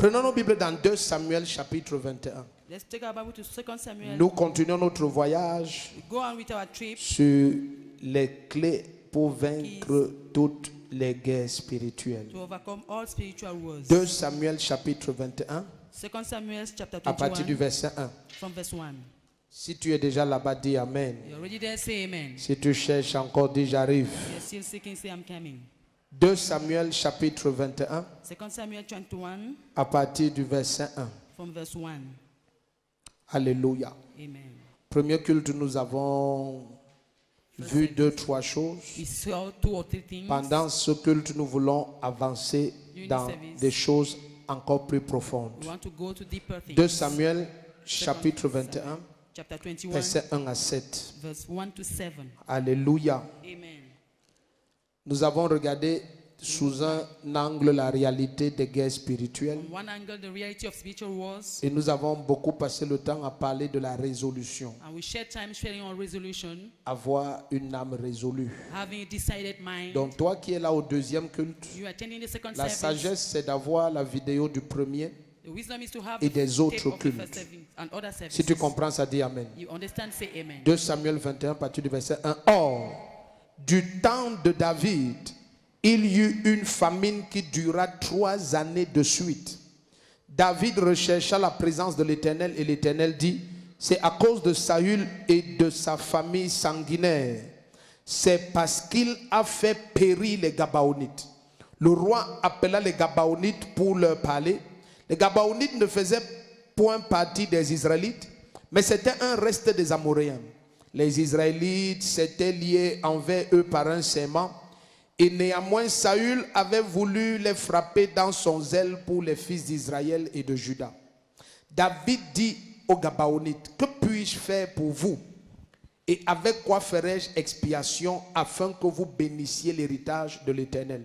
Prenons nos Bibles dans 2 Samuel chapitre 21. Let's take our Bible to 2 Samuel. Nous continuons notre voyage We go on with our trip sur les clés pour vaincre toutes les guerres spirituelles. to overcome all spiritual wars. 2 Samuel chapitre 21 2 Samuel chapter à partir du 21 verset 1. from verse 1. Si tu es déjà là-bas, dis Amen. You're already there, say amen. Si tu cherches encore, dis j'arrive. You're still seeking, say I'm coming. 2 Samuel chapitre 21 2 Samuel 21 à partir du verset 1. from verse 1. Alléluia. Amen. Premier culte, nous avons vu 2-3 choses. We saw 2 or 3 things. Pendant ce culte, nous voulons avancer dans des choses encore plus profondes. We want to go to deeper things. 2 Samuel chapitre 21, Chapter 21 verset 1 à 7. verse 1 to 7. Alléluia. Amen. Nous avons regardé sous un angle la réalité des guerres spirituelles. On one angle, the reality of spiritual wars, Et nous avons beaucoup passé le temps à parler de la résolution. and we shared time sharing on resolution, Avoir une âme résolue. having a decided mind. Donc toi qui es là au deuxième culte, You attending the second la service. sagesse c'est d'avoir la vidéo du premier. The wisdom is to have et the des tape autres of the cultes. first service and other services. Si tu comprends ça, dis Amen. You understand, say amen. 2 Samuel 21, à partir du verset 1. Or, du temps de David, il y eut une famine qui dura 3 années de suite. David rechercha la présence de l'Éternel et l'Éternel dit, c'est à cause de Saül et de sa famille sanguinaire. C'est parce qu'il a fait périr les Gabaonites. Le roi appela les Gabaonites pour leur parler. Les Gabaonites ne faisaient point partie des Israélites, mais c'était un reste des Amoréens. Les Israélites s'étaient liés envers eux par un serment, et néanmoins Saül avait voulu les frapper dans son zèle pour les fils d'Israël et de Juda. David dit aux Gabaonites, que puis-je faire pour vous? Et avec quoi ferai-je expiation afin que vous bénissiez l'héritage de l'Éternel?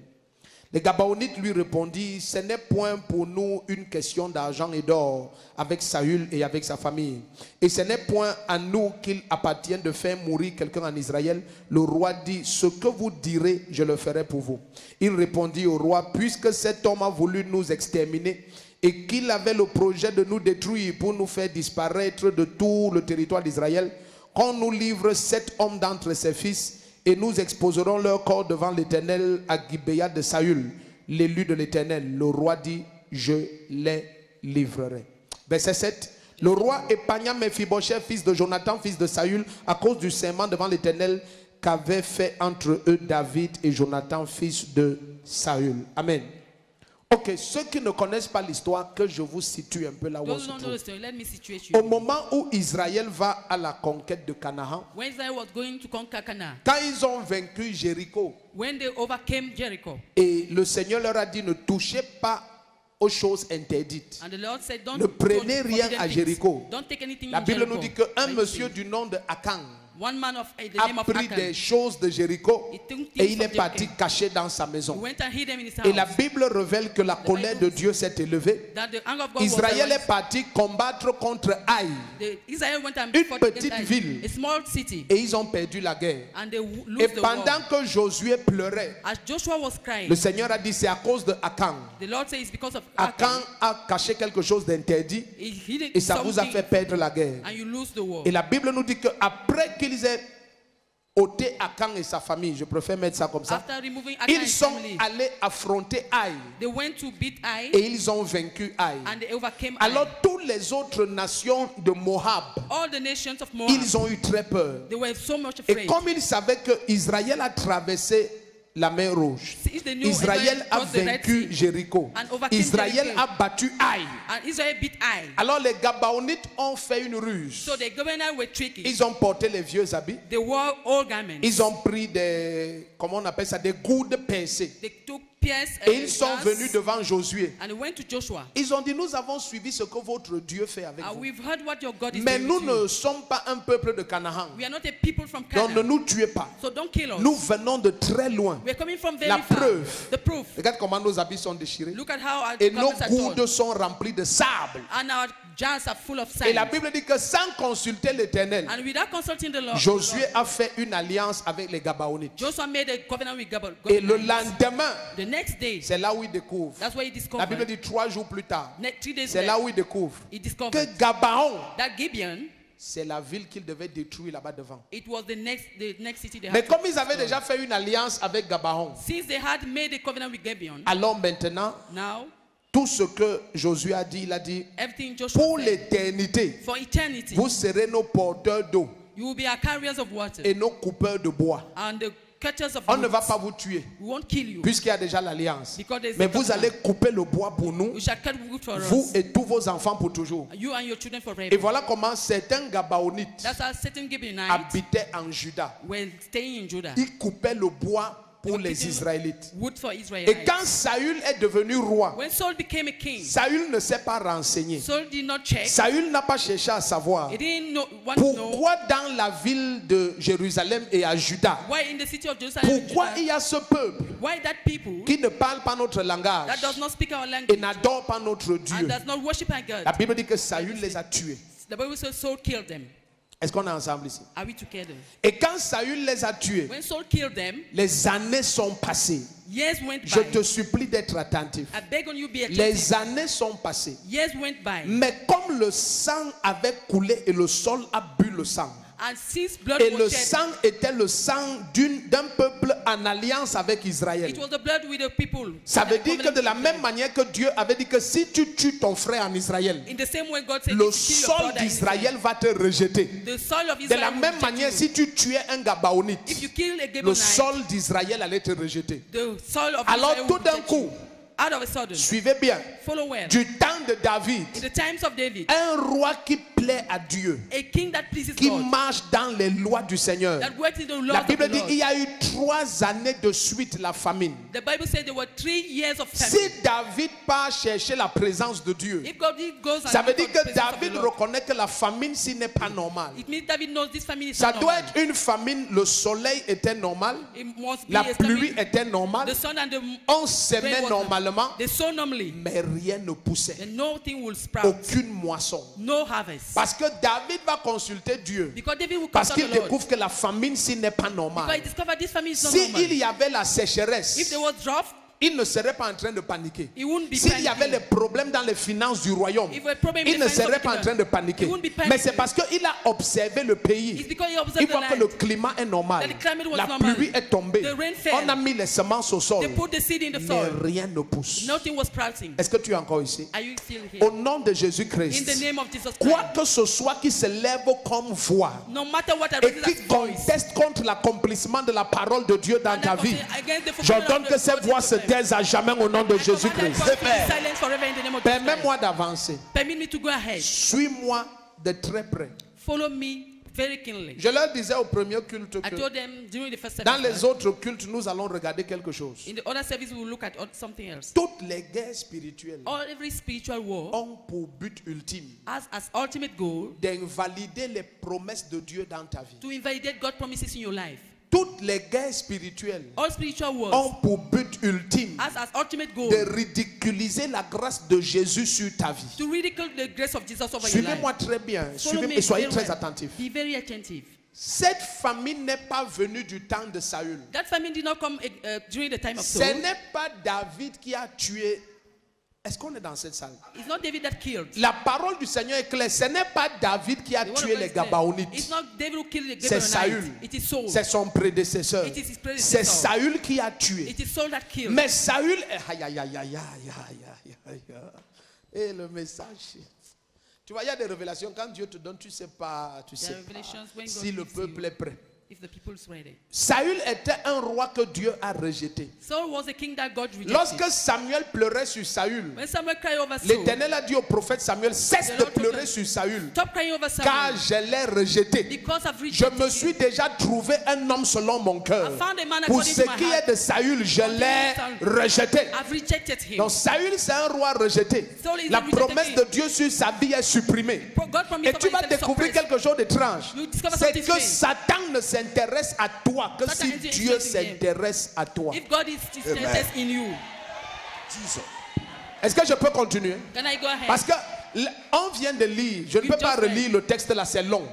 Les Gabaonites lui répondirent, ce n'est point pour nous une question d'argent et d'or avec Saül et avec sa famille. Et ce n'est point à nous qu'il appartient de faire mourir quelqu'un en Israël. Le roi dit, ce que vous direz, je le ferai pour vous. Il répondit au roi, puisque cet homme a voulu nous exterminer et qu'il avait le projet de nous détruire pour nous faire disparaître de tout le territoire d'Israël, qu'on nous livre 7 hommes d'entre ses fils, et nous exposerons leur corps devant l'Éternel à Gibéa de Saül, l'élu de l'Éternel. Le roi dit, je les livrerai. Verset 7. Le roi épargna Méphibosheth, fils de Jonathan, fils de Saül, à cause du serment devant l'Éternel qu'avait fait entre eux David et Jonathan, fils de Saül. Amen. Ok, ceux qui ne connaissent pas l'histoire, que je vous situe un peu là où on se trouve. Let me situate you. Au moment où Israël va à la conquête de Canaan, When Israel was going to conquer Canaan, quand ils ont vaincu Jéricho, when they overcame Jericho, et le Seigneur leur a dit, ne touchez pas aux choses interdites. and the Lord said, don't Ne prenez don't rien forbidden à things. Jéricho. Don't take anything La in Bible Jericho. nous dit qu'un Bible monsieur says, du nom de Akan one man of the a name of pris Achan, des choses de Jéricho he took et things il est from parti Jericho. caché dans sa He maison. went and hid them in his Et la house. Bible révèle que la colère de Dieu s'est élevée. That the anger of God Israël was est parti combattre contre Haï Israel went and une fought petite against ville. a small city, et ils ont perdu la guerre. and they Et lose the war. pendant que Josué pleurait, As Joshua was crying, le Seigneur a dit c'est à cause de Akan. the Lord says it's because of Akan Achan. a caché quelque chose d'interdit He hid it et ça vous a something, fait perdre la guerre. and you lose the war. Et la Bible nous dit qu'après qu'ils aient ôté Akan et sa famille, je préfère mettre ça comme ça, After removing Achan and ils his sont family, allés affronter Haï they went to beat Ai, et ils ont vaincu Haï. and they overcame Alors Ai. toutes les autres nations de Moab, All the nations of Moab, ils ont eu très peur. they were so much Et afraid. comme ils savaient que Israël a traversé la mer Rouge, Since they knew Israël a crossed the Red vaincu Sea Jéricho, and overcame Israël Jericho, a battu Haï. and Israel beat Ai. Alors les Gabaonites ont fait une ruse. So the governor were tricky. Ils ont porté les vieux habits. They wore old garments. Ils ont pris des, comment on appelle ça, des goudes pincés. They took pierce Et ils sont glass, venus devant Josué. and they went to Joshua. Ils ont dit, nous avons suivi ce que votre Dieu fait avec And vous. we've heard what your God is Mais doing nous with you. ne sommes pas un peuple de Canaan. We are not a people from Donc ne Canaan. nous tuez pas. So don't kill us. Nous venons de très loin. We're coming from very La far. preuve. The proof. Regarde comment nos habits sont déchirés. Look at how our Et nos garments are torn. goudes sont remplis de sable. And our jars are full of Et la sand. Bible dit que sans consulter l'Éternel, And without consulting the Lord, Josué a fait une alliance avec les Gabaonites. Joshua made a covenant with God. Et le lendemain, The next day, c'est là où il découvre. that's where he La Bible discovered. dit 3 jours plus tard. 3 days C'est later, là où il découvre he que discovered Gabaon, that Gibeon, c'est la ville qu'il devait détruire là-bas devant. it was the next city they Mais had. comme ils avaient déjà fait une alliance avec Gabaon, Since they had made a covenant with Gibeon, alors maintenant, now tout ce que Josué a dit, il a dit, everything Joshua pour said, l'éternité, for eternity, vous serez nos porteurs d'eau you will be our carriers of water et nos coupeurs de bois. and the catchers of On ne va roots. pas vous tuer, We won't kill you. puisqu'il y a déjà l'alliance. Because there's Mais a vous covenant. allez couper le bois pour nous, We shall cut wood for vous us, et tous vos enfants pour toujours. you and your children forever. Et voilà comment certains Gabaonites That's how certain Gibeonites habitaient en Juda. were staying in Judah. Ils coupaient le bois pour les Keeping Israélites. Wood for Et Israelites. quand Saül est devenu roi, When Saul became a king, Saül ne s'est pas renseigné. Saul did not check. Saül n'a pas cherché à savoir He didn't want to know pourquoi dans la ville de Jérusalem et à Juda, why in the city of Jerusalem, pourquoi Judah, il y a ce peuple why that people qui ne parle pas notre langage that does not speak our et language n'adore pas notre and Dieu. does not worship our La God. Bible dit que Saül les a tués. The Bible says Saul killed them. Est-ce qu'on est ensemble ici? Are we together? Et quand Saül les a tués, When Saul killed them, les années sont passées. years went Je by. te supplie d'être attentif. I beg on you, be attentive. Les années sont passées. Years went by. Mais comme le sang avait coulé et le sol a bu le sang, And since blood et le was shed, sang était le sang d'un peuple en alliance avec Israël. it was the blood with the people. Ça veut dire que Covenant de la with même them. manière que Dieu avait dit que si tu tues ton frère en Israël, In the same way God said, le if you kill your sol brother in Israel, d'Israël va te rejeter. the soil of De Israel la will même reject manière, you. si tu tuais un Gabaonite, If you kill a le Gibeonite, sol d'Israël allait te rejeter. the soil of Alors Israel tout will d'un reject coup, you. Out of a sudden, suivez bien, follow well. du temps de David, In the times of David, un roi qui plaît à Dieu, a king that pleases qui God, marche dans les lois du Seigneur. that works in the La laws of Bible the dit Lord. qu'il y a eu 3 années de suite la famine. The Bible said there were 3 years of famine. Si David part chercher la présence de Dieu, If God goes and ça veut looks dire for the que presence of the David Lord, reconnaît que la famine, ce n'est pas normal. it means David knows this famine is Ça not doit normal. être une famine, le soleil était normal, It must be la a pluie famine. était normale, The sun and the on s'aimait rain was- normalement, they sow normally, mais rien ne poussait. and nothing will sprout. Aucune moisson. No harvest. Parce que David va consulter Dieu. Because David will Parce consult qu'il the Lord. découvre que la famine, ce n'est pas Because normal. he discovered this famine is not S'il normal. y avait la If sécheresse, there was drought, il ne serait pas en train de paniquer. he wouldn't be S'il y avait panicking. les problèmes dans les finances du royaume, If a problem in il the ne finance serait of pas en the train de paniquer. he wouldn't be Mais panicking. c'est parce qu'il a observé le pays. It's because he Il observed the voit que le land. climat est normal. That the climate was La normal. pluie est tombée. The rain fell. On a mis les semences au sol. They put the seed in the Mais soil. rien ne pousse. Nothing was sprouting. Est-ce que tu es encore ici? Are you still Au here? nom de In the Jésus-Christ, name of Jesus quoi Christ. que ce soit qui se lève comme voix No matter what I et raise qui as voice, conteste contre l'accomplissement de la parole de Dieu dans and ta I vie, against the fulfillment j'ordonne of que the ces Lord's voix se word. taisent à jamais au nom de I command that voice Jésus-Christ. to be silenced forever in the name of Jesus Christ. Permets-moi d'avancer. Permit me to go ahead. Suis-moi de très près. Follow me very keenly. Je leur disais au premier culte I que told them during the first dans les service, autres cultes, nous allons regarder quelque chose. in the other service we will look at something else. Toutes les guerres spirituelles Every spiritual war ont pour but ultime has as ultimate goal d'invalider les promesses de Dieu dans ta vie. to invalidate God's promises in your life. Toutes les guerres spirituelles All spiritual wars ont pour but ultime has as ultimate goal de ridiculiser la grâce de Jésus sur ta vie. to ridicule the grace of Jesus over your Suivez-moi life. très bien. Follow Suivez-moi me et soyez very très well. attentifs. Be very attentive. Cette famine n'est pas venue du temps de Saül. That famine did not come during the time of Ce Saul. n'est pas David qui a tué. Est-ce qu'on est dans cette salle? It's not David that killed. La parole du Seigneur est claire. Ce n'est pas David qui a The word of tué God les is clear. Gabaonites. It's not David who killed the C'est Gibeonites. Saül. It is Saul. C'est son prédécesseur. It is his predecessor. C'est Saül qui a tué. It is Saul that killed. Mais Saül. Aïe, aïe, aïe, aïe, aïe, aïe, aïe, aïe. Et le message. Tu vois, il y a des révélations. Quand Dieu te donne, tu ne sais pas, There are revelations when God si le gives peuple you, est prêt. if the people is ready. Saül était un roi que Dieu a rejeté. Saul was a king that God rejected. Lorsque Samuel pleurait sur Saül, When Samuel cried over Saul, l'Éternel a dit au prophète Samuel, cesse The de Lord told pleurer him, sur Saül, stop crying over car Samuel je l'ai rejeté. because I've Je rejected me him. suis déjà trouvé un homme selon mon cœur. I found a man Pour according ce to my qui heart. est de Saül, je l'ai rejeté. I've rejected him. Donc Saül, c'est un roi rejeté. Saul is La a rejected promesse king. de Dieu sur sa vie est supprimée. God promised Et tu vas over himself découvrir suppressed. quelque chose d'étrange. You discover C'est something que strange. Satan ne s'intéresse à toi que Satan si is Dieu interested in him. s'intéresse à toi. If God is interested in you, Est-ce que je peux continuer? can I go ahead? Parce que on vient de lire, je ne You peux pas just read. relire le texte là, c'est long.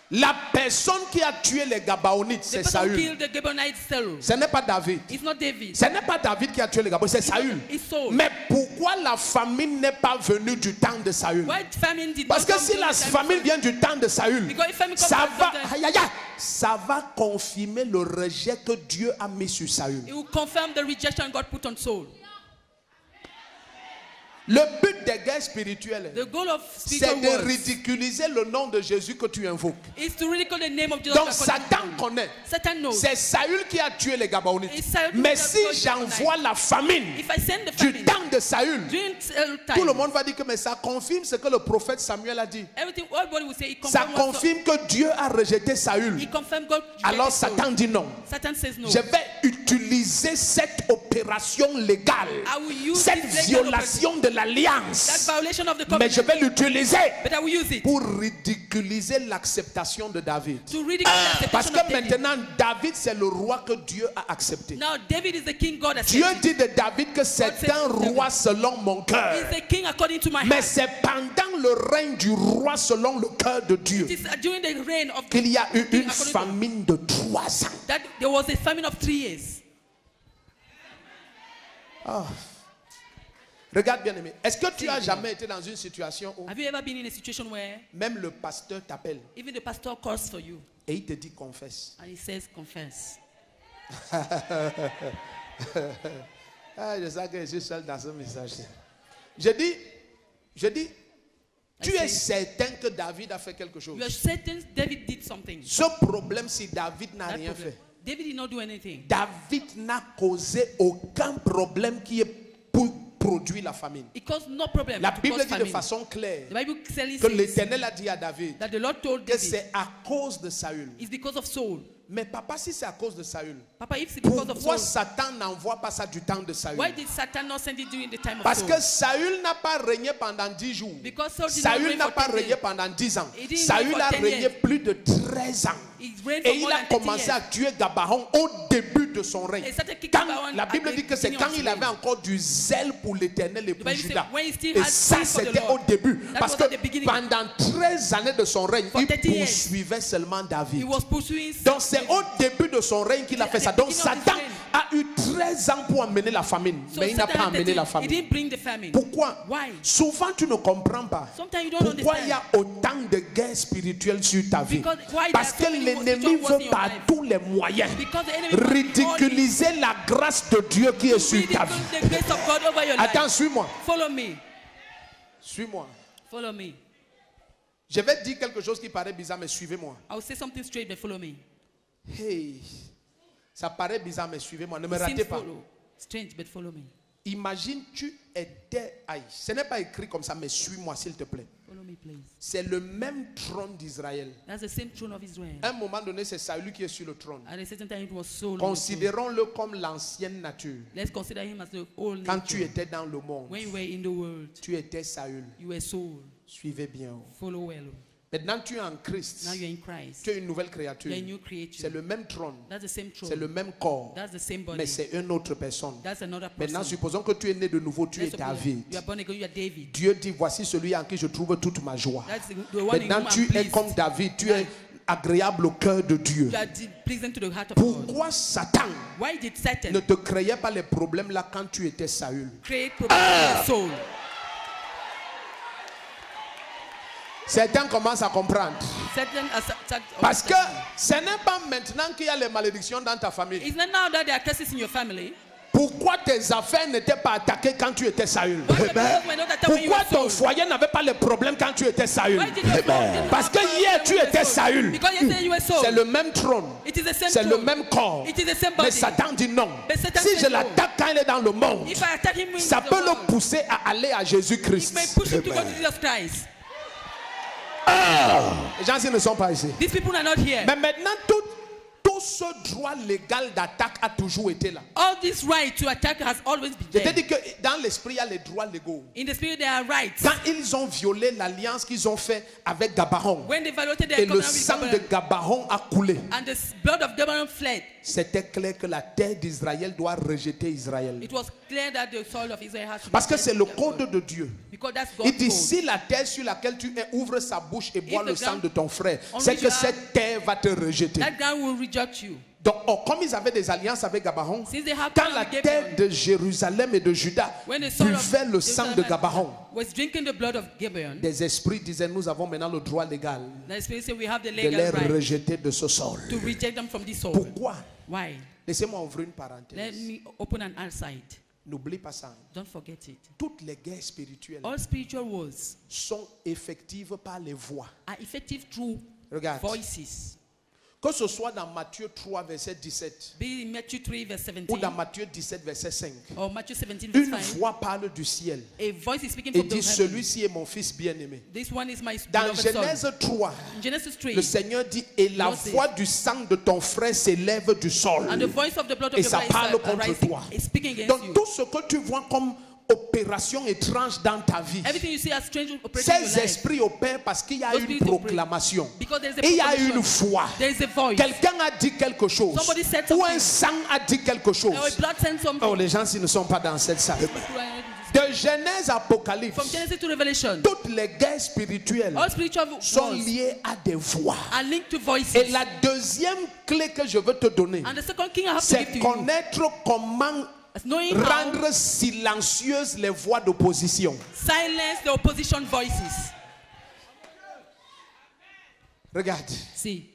La personne qui a tué les Gabaonites, The c'est person who Saül. killed the Gibeonites, Saul. Ce n'est pas David. It's not David. Ce n'est pas David qui a tué les Gabaonites, c'est Saül. It's Saul. Mais pourquoi la famine n'est pas venue du temps de Saül? Why famine did Parce not que come si during la the time of famine Saul? vient du temps de Saül, Because if famine comes ça from va, the time- aïe, aïe, aïe, ça va confirmer le rejet que Dieu a mis sur Saül. It will confirm the rejection God put on Saul. Le but des guerres spirituelles, The goal of c'est spiritual de wars ridiculiser le nom de Jésus que tu invoques. is to ridicule the name of Jesus. Donc according to Satan Paul. connaît. Satan knows. C'est Saül qui a tué les Gabaonites. It's Saul who Mais has si killed the j'envoie la famine If I send the du famine temps de Saül, during Saul tout le time, monde va dire que mais ça confirme ce que le prophète Samuel a dit. everybody will say it Ça confirms what confirme que Dieu a rejeté Saül. It confirms God Alors rejected Saul. Satan dit non. Satan says no. Je vais utiliser cette opération légale, I will use cette this legal violation de That l'alliance, violation of the mais covenant. je vais l'utiliser But I will use it pour ridiculiser l'acceptation de David. to ridicule the Parce acceptation que of David. maintenant, David, c'est le roi que Dieu a accepté. Now David is the king God has Dieu accepted. dit de David que c'est said un to roi selon mon cœur. He is the king according to my Mais heart. c'est pendant le règne du roi selon le cœur de Dieu It is during the reign of qu'il y a eu king une according to- famine de 3 ans. that there was a famine of 3 years. Regarde bien aimé, est-ce que tu as jamais été dans une situation où Have you ever been in a situation where même le pasteur t'appelle even the pastor calls for you et il te dit confesse? and he says confess? Ah, je sais que je suis seul dans ce message. Je dis, tu es certain que David a fait quelque chose. You are certain David did something. Ce problème, si David n'a That rien problem. fait, David did not do anything. David n'a causé aucun problème qui ait produit la famine. It caused no problem. La to Bible cause dit de famine. façon claire The Bible clearly que says l'Éternel a dit à David that the Lord told que David c'est à cause de Saül. it's because of Saul. Mais papa, si c'est à cause de Saül, Papa, if it's because of pourquoi Saul, Satan n'envoie pas ça du temps de Saül? why did Satan not send it during the time of Parce Saul? que Saül n'a pas régné pendant 10 jours. Because Saul did not Saül reign n'a for pas 10 régné years. pendant 10 ans. He didn't Saül reign for a 10 régné years. plus de 13 ans. He reigned Et for il more a than 30 commencé years. à tuer Gabaon au début de son règne. He started kicking Quand, Gabaon la at Bible the dit que c'est beginning quand of his il avait reign. encore du zèle pour l'Éternel et pour Bible says Juda. when he still Et had ça, zeal for the c'était Lord. au début. That Parce was que at the beginning. pendant 13 années de son règne, For il 30 years. poursuivait seulement David. He was pursuing Donc c'est au début de son règne qu'il a fait ça. Donc beginning of his Satan reign. a eu 13 ans pour amener la famine. So Mais il n'a Satan pas had amené la he famine. didn't bring the famine. Pourquoi? Why? Souvent tu ne comprends pas. Sometimes you don't Pourquoi il y understand. a autant de guerres spirituelles sur ta vie? Because why Parce there que are so many l'ennemi spiritual wars in veut your par life? tous les moyens Because the enemy wants ridiculiser la grâce de Dieu qui est sur ta vie. the grace of God over your life. Attends, suis-moi. Follow me. Suis-moi. Follow me. Je vais dire quelque chose qui paraît bizarre, mais suivez-moi. I will say something straight, but follow me. Hey, ça paraît bizarre, mais suivez-moi. Ne me It seems ratez pas. follow. Strange, but follow me. Imagine, tu étais. Aïe, ce n'est pas écrit comme ça, mais suis-moi, s'il te plaît. Follow me, please. C'est le même trône d'Israël. That's the same throne of Israel. À un moment donné, c'est Saül qui est sur le trône. At a certain time, it was Saul. on the throne. Considérons-le comme l'ancienne nature. Let's consider him as the old Quand nature. tu étais dans le monde, When you were in the world, tu étais Saül. you were Saul. Suivez bien. Follow well. Maintenant, tu es en Christ. Now you're in Christ. Tu es une nouvelle créature. You're a new creature. C'est le même trône. That's the same throne. C'est le même corps. That's the same body. Mais c'est une autre personne. That's another person. Maintenant, supposons que tu es né de nouveau, tu es Let's suppose David. You are born again, you are David. Dieu dit, voici celui en qui je trouve toute ma joie. That's the one in Maintenant, whom tu I'm es pleased. comme David, tu es agréable au cœur de Dieu. You are pleasing to the heart of God. Pourquoi Satan Why did Satan ne te créait pas les problèmes là quand tu étais Saül? create problems in your soul? Certains commencent à comprendre. Satan Parce que ce n'est pas maintenant qu'il y a les malédictions dans ta famille. It's not now that there are curses in your family. Pourquoi tes affaires n'étaient pas attaquées quand tu étais Saül? Why the people were not attacked when you Pourquoi were ton Saul? foyer n'avait pas les problèmes quand tu étais Saül? Why did your family Parce que hier tu étais Saül. Because yesterday you were Saul. C'est le même trône. It is the same C'est le throne. même corps. It is the same Mais body. Satan dit non. But Satan Si said je no. l'attaque quand il est dans le monde, If I attack him in ça the peut le world, pousser à aller à it Jésus-Christ. may push him to go to Jesus Christ. Les gens ici ne sont pas ici. These people are not here. Mais maintenant, tout tout ce droit légal d'attaque a toujours été là. All this right to attack has always been Je te there. dis que dans l'esprit, il y a les droits légaux. In the spirit, there are rights. Quand ils ont violé l'alliance qu'ils ont fait avec Gabaron, When they violated their et le covenant with sang de Gabaron, Gabaron a coulé, and the blood of Gabaron fled, c'était clair que la terre d'Israël doit rejeter Israël. it was clear that the soil of Israel has to be Parce que cleansed c'est le from their code blood. de Dieu. Because that's Il God's dit, code. si la terre sur laquelle tu es ouvre sa bouche et boit If le the sang ground de ton frère, on c'est which que you are- cette terre va te rejeter. That ground will reject you. Donc, comme ils avaient des alliances avec Gabaron, Since they have quand covenant la with terre Gabaron, de Jérusalem et de Juda when the son of buvait le sang de Jerusalem Gabaron, was drinking the blood of Gabaron, des esprits disaient, nous avons maintenant le droit légal the spirit said we have the de les legal right rejeter de ce sol. to reject them from this soul. Pourquoi? Why? Laissez-moi ouvrir une Let parenthèse. me open an outside. N'oublie pas ça. Don't forget it. Toutes les guerres spirituelles All spiritual wars sont effectives par les voix. are effective through Regarde. voices. Que ce soit dans Matthieu 3, verset 17, Be it in Matthew 3, verse ou 17, dans Matthieu 17, verset 5, or Matthew 17, verse une 5. voix parle du ciel A voice is speaking et from the dit, heaven. celui-ci est mon fils bien-aimé. This one is my Dans beloved son. Genèse 3, In Genesis 3, le Seigneur dit, et la Moses. voix du sang de ton frère s'élève du sol. and the voice of the blood of Et the ça bride parle contre arising, toi. is speaking against Donc you. tout ce que tu vois comme opération étrange dans ta vie, Everything you see as strange operating in your ces life, esprits opèrent parce qu'il y a Those une spirits operate proclamation. because there is a Et il y a proclamation. une voix. There is a voice. Quelqu'un a dit quelque chose. Somebody said Ou un something. sang a dit quelque chose. Or a blood sent something. Oh, les gens s'ils ne sont pas dans cette salle. De Genèse à From Apocalypse, Genesis to Revelation, toutes les guerres spirituelles all spiritual sont wars liées à des voix. are linked to voices. Et la deuxième clé que je veux te donner, And the second king I have to c'est give to you connaître comment is knowing how rendre silencieuses les voix d'opposition. silence the opposition voices. Regarde, See,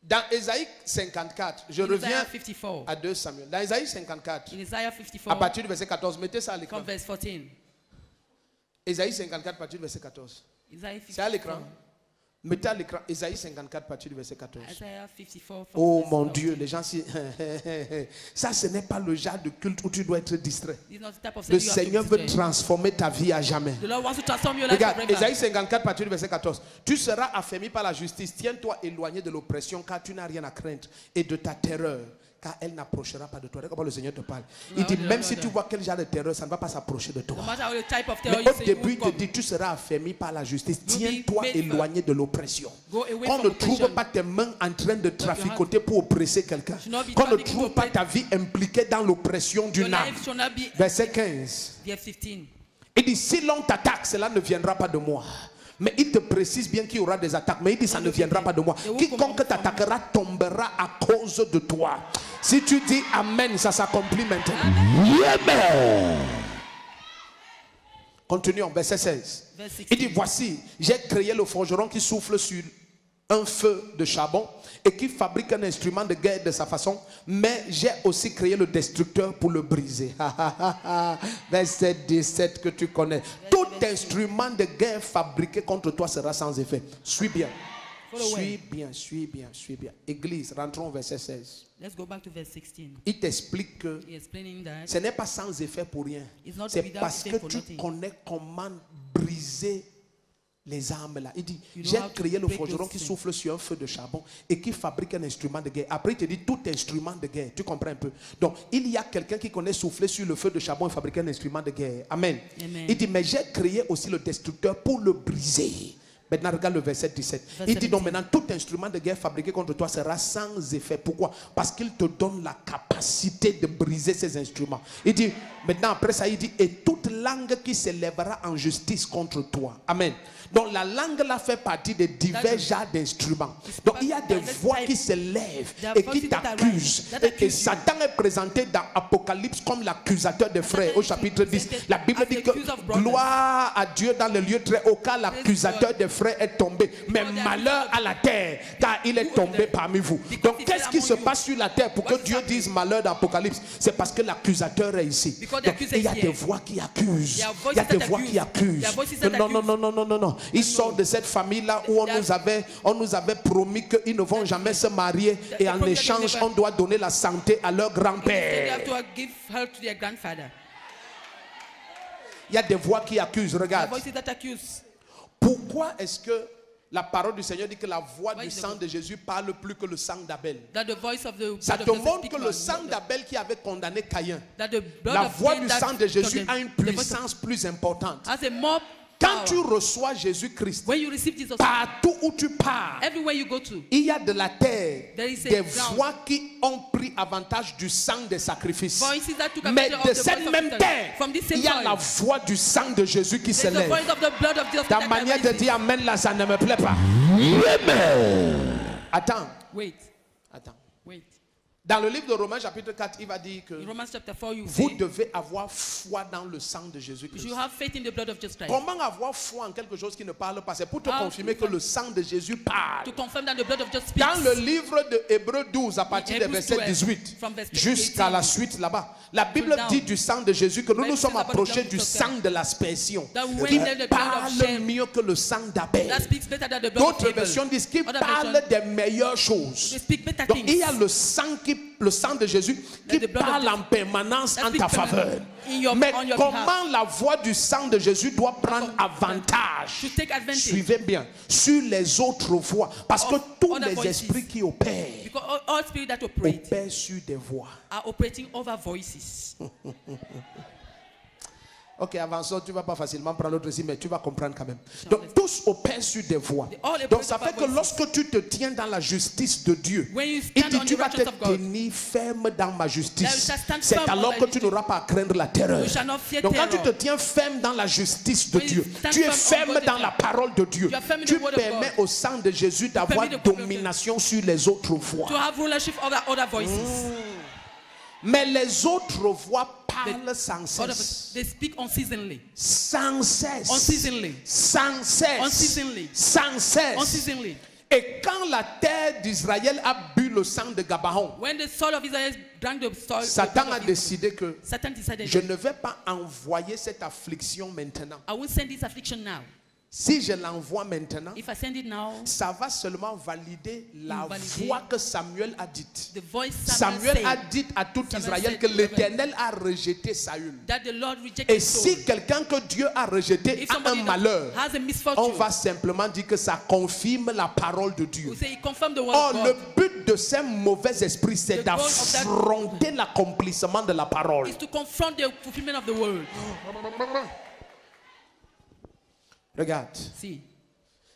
dans Ésaïe 54, je in reviens Isaiah 54, à 2 Samuel. Dans Ésaïe 54, in Isaiah à 54, partir du verset 14, mettez ça à l'écran. from verse 14. Ésaïe 54, à partir du verset 14. Isaiah C'est à l'écran. 54. Mettez à l'écran Ésaïe 54, à partir du verset 14. Isaiah 54 from Oh verse mon 14. Dieu, les gens, ça ce n'est pas le genre de culte où tu dois être distrait. This is not the type of Le service you have to Seigneur veut be distracted. transformer ta vie à jamais. The Lord wants to transform your life Regarde, forever. Ésaïe 54, à partir du verset 14. Tu seras affermi par la justice. Tiens-toi éloigné de l'oppression, car tu n'as rien à craindre. Et de ta terreur, car elle n'approchera pas de toi. Regarde comment le Seigneur te parle. Il dit, même si tu vois quel genre de terreur, ça ne va pas s'approcher de toi. No matter the type of terror Mais you au say, début, you il te will dit, tu seras affermi par la justice. You'll be Tiens-toi made éloigné de l'oppression. Go away Qu'on from ne trouve oppression. pas tes mains en train de traficoter pour oppresser quelqu'un. Should not be Qu'on ne trafficking trouve to pas oppress. ta vie impliquée dans l'oppression Your d'une âme. life shall not be. Verset 15. Verse 15. Il dit, si l'on t'attaque, cela ne viendra pas de moi. Mais il te précise bien qu'il y aura des attaques. Mais il dit, ça ne viendra pas de moi. Quiconque t'attaquera tombera à cause de toi. Si tu dis Amen, ça s'accomplit maintenant. Amen. Continuons, verset 16. Verse 16. Il dit, voici, j'ai créé le forgeron qui souffle sur un feu de charbon et qui fabrique un instrument de guerre de sa façon, mais j'ai aussi créé le destructeur pour le briser. Verset 17 que tu connais. Tout instrument de guerre fabriqué contre toi sera sans effet. Suis bien. Suis bien, suis bien, suis bien. Église, rentrons au verset 16. Let's go back to verse 16. Il t'explique que He explaining that ce n'est pas sans effet pour rien. It's not C'est without parce effect que for tu nothing. connais comment briser les armes là. Il dit, You know j'ai how to créé le break forgeron those qui things. souffle sur un feu de charbon et qui fabrique un instrument de guerre. Après, il te dit tout instrument de guerre. Tu comprends un peu? Donc, il y a quelqu'un qui connaît souffler sur le feu de charbon et fabriquer un instrument de guerre. Amen. Amen. Il dit, mais j'ai créé aussi le destructeur pour le briser. Maintenant, regarde le verset 17. Verset Il dit donc 17. maintenant, tout instrument de guerre fabriqué contre toi sera sans effet. Pourquoi? Parce qu'il te donne la capacité de briser ces instruments. Il dit, maintenant après ça, il dit, et toute langue qui s'élèvera en justice contre toi. Amen. Donc la langue là fait partie des divers genres d'instruments. Donc il y a des voix qui s'élèvent et qui t'accusent. Et Satan est présenté dans Apocalypse comme l'accusateur des frères au chapitre 10. La Bible dit que gloire à Dieu dans le lieu très haut car l'accusateur des frères est tombé. Mais malheur à la terre car il est tombé parmi vous. Donc qu'est-ce qui se passe sur la terre pour que Dieu dise malheur dans Apocalypse? C'est parce que l'accusateur est ici. Donc, il y a des voix qui accusent. Il y a des voix qui accusent. Non, non, non, non, non, non, non. Ils sortent de cette famille-là où on nous avait promis qu'ils ne vont jamais se marier et en échange, on doit donner la santé à leur They grand-père. have to give help to their grandfather. Il y a des voix qui accusent. The Regarde. voices that accuse. Pourquoi est-ce que La parole du Seigneur dit que la voix What du is the sang voice? de Jésus parle plus que le sang d'Abel. That the voice of the Ça blood te of Jesus montre speak que le more. sang d'Abel qui avait condamné Caïn, That the blood la of voix Cain du that sang de Jésus condemned- a une the voice of- puissance plus importante. has a more Quand tu power. reçois Jésus-Christ, When you receive Jesus, partout où tu pars, everywhere you go to, il y a de la terre, there is a des ground. voix qui ont pris avantage du sang des sacrifices. voices that took Mais advantage de of the cette voice of même Jesus. terre, From this il same y a la voice, voix du sang de Jésus qui there's the s'élève. voice of the blood of Jesus Ta that manière de rises. dire amen là, ça ne me plaît pas. Attends, Wait, attends. wait. Dans le livre de Romains chapitre 4, il va dire que In Romans chapter 4, you vous say, devez avoir foi dans le sang de you Jésus-Christ. should have faith in the blood of Jesus Christ. Comment avoir foi en quelque chose qui ne parle pas? C'est pour te How confirmer to que le sang de Jésus parle. To confirm that the blood of Jesus speaks. Dans le livre de Hébreux 12, à partir du Hebrews verset 12, 18, from verse jusqu'à 18, la suite là-bas, la Bible down. dit du sang de Jésus que nous Bible nous sommes says about the approchés blood of du Jesus sang de l'aspersion, That when qui the blood of parle Shem- mieux que le sang d'Abel. That speaks better than the blood of D'autres Abel. versions disent qu'il Other parle versions, des meilleures choses. they speak better Donc il y a things. le sang de Jésus qui the blood of parle Jesus en permanence that en speaks ta faveur. in your- Mais on your comment la voix du sang de Jésus doit prendre avantage? To take advantage. Suivez bien, sur les autres voix. Parce que Of tous other les voices. esprits qui opèrent, Because all spirits that operate opèrent sur des voix. are operating over voices. Ok, avançons, tu ne vas pas facilement prendre l'autre ici, mais tu vas comprendre quand même. Donc, tous opèrent sur des voies. Donc, ça fait que lorsque tu te tiens dans la justice de Dieu, When you il stand dit, on tu the vas te righteousness of God, tenir ferme dans ma Thou justice. shalt stand C'est firm alors on que my tu n'auras pas à craindre la terreur. You shall not fear Donc, quand tu te terror. tiens ferme dans la justice de When you Dieu, stand tu es firm on ferme God's dans word, la parole de Dieu. you are firm in Tu the word of permets God. au sang de Jésus d'avoir permit the prophet- domination sur les autres voix. To have rulership over other voices. Mais les autres voix parlent sans Other, cesse. they speak unceasingly. Sans cesse. Unceasingly. Sans cesse. Unceasingly. Sans cesse. Unceasingly. Et quand la terre d'Israël a bu le sang de Gabaon, When the soul of Israel drank the soul, Satan a décidé que Satan decided, je ne vais pas envoyer cette affliction maintenant. I will send this affliction now. Si je l'envoie maintenant, If I send it now, ça va seulement valider la Invalider voix que Samuel a dite. the voice Samuel a said dit à tout Samuel Israël said que to l'Éternel a rejeté Saül. that the Lord rejected Et Saul. si quelqu'un que Dieu a rejeté If a somebody un malheur, has a on misfortune, va simplement dire que ça confirme la parole de Dieu. we say he confirmed the word Or, of le God. but de ces mauvais esprits, c'est The goal of that- d'affronter l'accomplissement de la parole. Is to confront the fulfillment of the word. Regarde, See,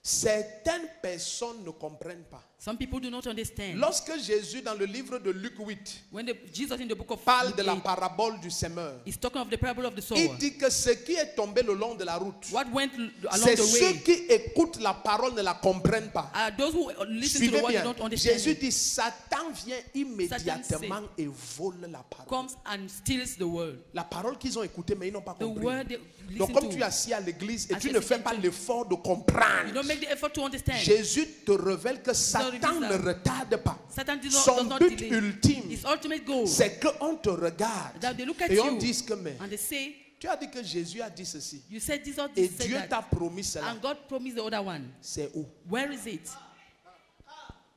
certaines personnes ne comprennent pas. some people do not understand. Lorsque Jésus, dans le livre de Luc 8, When Jesus in the book of parle Luke de la 8, parabole du semeur, is talking of the parable of the sower. il dit que ce qui est tombé le long de la route, What went along c'est the ceux way qui écoutent la parole ne la comprennent pas. are those who listen to Suivez the word bien, and don't understand Jésus it. dit, Satan vient immédiatement et vole la parole. Comes and steals the word. La parole qu'ils ont écoutée, mais ils n'ont pas The compris. word they Donc listen comme tu es to. assis à l'église et As tu you're ne fais sitting pas to- l'effort de You comprendre, don't make the effort to understand. Jésus te révèle que Satan reveals ne that. retarde pas. Satan does Son not but delay. ultime, His ultimate goal c'est qu'on te regarde that they look at et on you dise que mais and they say, tu as dit que Jésus a dit ceci you said this or et this, said Dieu that, t'a promis cela. and God promised the other one. C'est où? Where is it?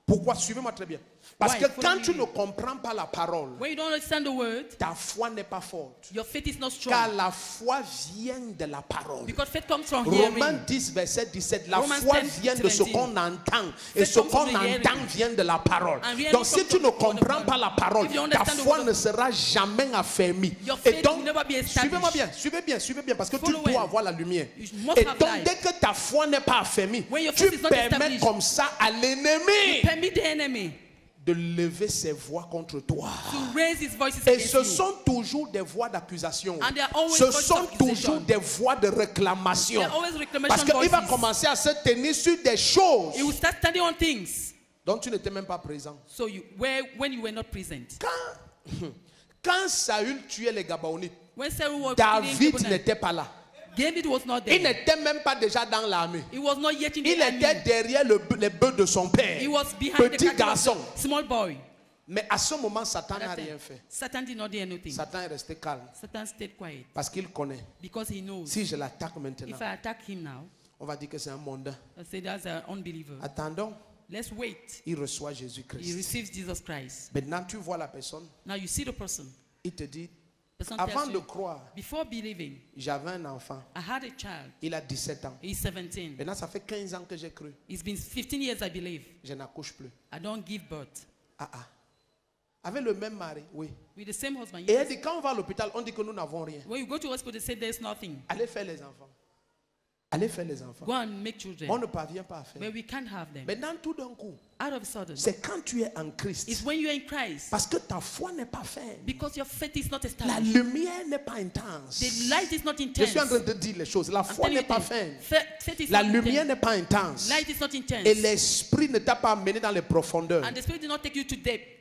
Pourquoi? Suivez-moi très bien. Parce Why? que Follow quand me. tu ne comprends pas la parole, When you don't understand the word, ta foi n'est pas forte. your faith is not Car strong. la foi vient de la parole. Because faith comes from Romains hearing. 10, verset 17. La Romans foi 10, vient de ce 17. qu'on entend. Et Faith ce comes from qu'on the hearing. entend vient de la parole. And hearing Donc si comes tu from ne the word of comprends God. pas la parole, If you ta understand the foi word ne of- sera jamais affermie. Your Et faith donc, will never be established. suivez-moi bien, suivez bien, parce que tu Follow dois well. avoir la lumière. You must Et have donc, light. dès que ta foi n'est pas affermie, When your tu faith is not permets established, comme ça à l'ennemi Permit the enemy de lever ses voix contre toi. to raise his voices Et against ce you. sont toujours des voix d'accusation. And they are always Ce voices sont of accusation. toujours des voix de réclamation. They are always reclamation Parce qu'il va voices. commencer à se tenir sur des choses He will start standing on things. dont tu n'étais même pas présent. So when you were not present. Quand Saül tuait les Gabaonites, When Saul was David killing people, n'était pas là. David was not Il there. n'était même pas déjà dans l'armée. He was not yet in the Il était army. derrière les bœufs de son père. He was behind the Petit cattle of garçon. the small boy. Mais à ce moment, Satan n'a That time, rien fait. Satan did not do anything. Satan est resté calme. Satan stayed quiet Parce qu'il connaît. because he knows Si je l'attaque maintenant, if I attack him now, on va dire que c'est un mondain. I say that's an unbeliever. Attendons, Let's wait. il reçoit He Jésus-Christ. receives Jesus Christ. Maintenant, tu vois la personne, Now you see the person. il te dit, Person Avant tells de you, croire, before believing, j'avais un enfant. I had a child. Il a 17 ans. He's 17. Maintenant, ça fait 15 ans que j'ai cru. It's been 15 years, I believe. Je n'accouche plus. I don't give birth. Ah ah. Avec le même mari, oui. With the same husband. Et Yes. elle dit, quand on va à l'hôpital, on dit que nous n'avons rien. When you go to hospital, they say there's nothing. Allez faire les enfants. Allez faire les enfants. Go and make children. On ne parvient pas à faire. But we can't have them. Maintenant, tout d'un coup, Out of a sudden, c'est quand tu es en Christ. it's when you're in Christ. Parce que ta foi n'est pas ferme. Because your faith is not La established. lumière n'est pas intense. The light is not Je intense. suis en train de dire les choses. La I'm foi telling n'est you pas things. ferme. Faith is La not lumière intense. n'est pas intense. Light is not intense. Et l'esprit ne t'a pas amené dans les profondeurs. And the Spirit did not take you to depth.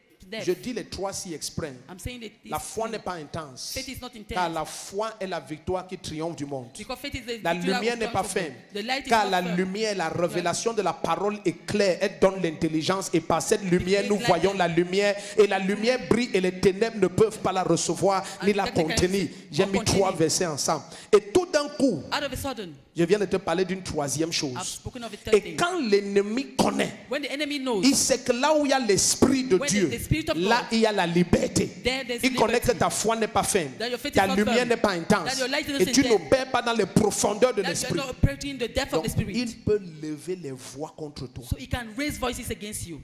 Je dis les trois si exprès. I'm saying that La foi n'est pas intense. faith is not intense. Car la foi est la victoire qui triomphe du monde. Because faith is the La victory lumière of n'est God pas for ferme. God. The light is Car not la firm. lumière, la révélation de la parole est claire. Elle donne l'intelligence. Et par cette lumière, nous voyons la lumière. Et la lumière brille et les ténèbres ne peuvent pas la recevoir ni la contenir. J'ai mis trois versets ensemble. Et tout d'un coup, Out of a sudden, je viens de te parler d'une troisième I've chose. spoken of a third Et thing. quand l'ennemi connaît, When the enemy knows, il sait que là où il y a l'esprit de When Dieu, the Spirit of là God, il y a la liberté. there's Il connaît liberty. que ta foi n'est pas ferme, That your faith is ta not lumière firm. n'est pas intense, That your light is et tu intense. n'opères pas dans les profondeurs de that you're l'esprit. not operating in the depth of Donc the Spirit. il peut lever les voix contre toi. So he can raise voices against you.